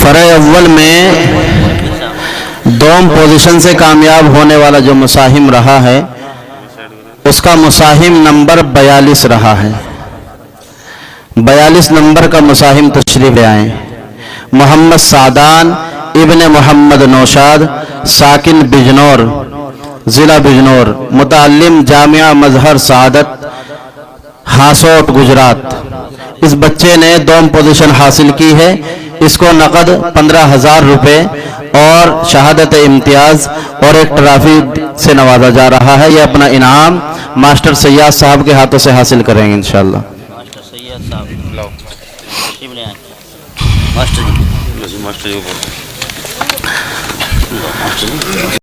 फरह अव्वल में दोम पोजीशन से कामयाब होने वाला जो मुसाहिम रहा है उसका मुसाहिम नंबर 42 रहा है। 42 नंबर का मुसाहिम तशरीफ ले आए। मोहम्मद सादान इब्ने मोहम्मद नौशाद, साकिन बिजनौर, ज़िला बिजनौर, मुताल्लिम जामिया मजहर सआदत, हासोट, गुजरात। इस बच्चे ने दोम पोजीशन हासिल की है। इसको नकद 15,000 रुपये और शहादत इम्तियाज़ और एक ट्रॉफी से नवाजा जा रहा है। यह अपना इनाम मास्टर सैयद साहब के हाथों से हासिल करेंगे इंशाअल्लाह। मास्टर सैयद साहब, मास्टर जी, मास्टर जी,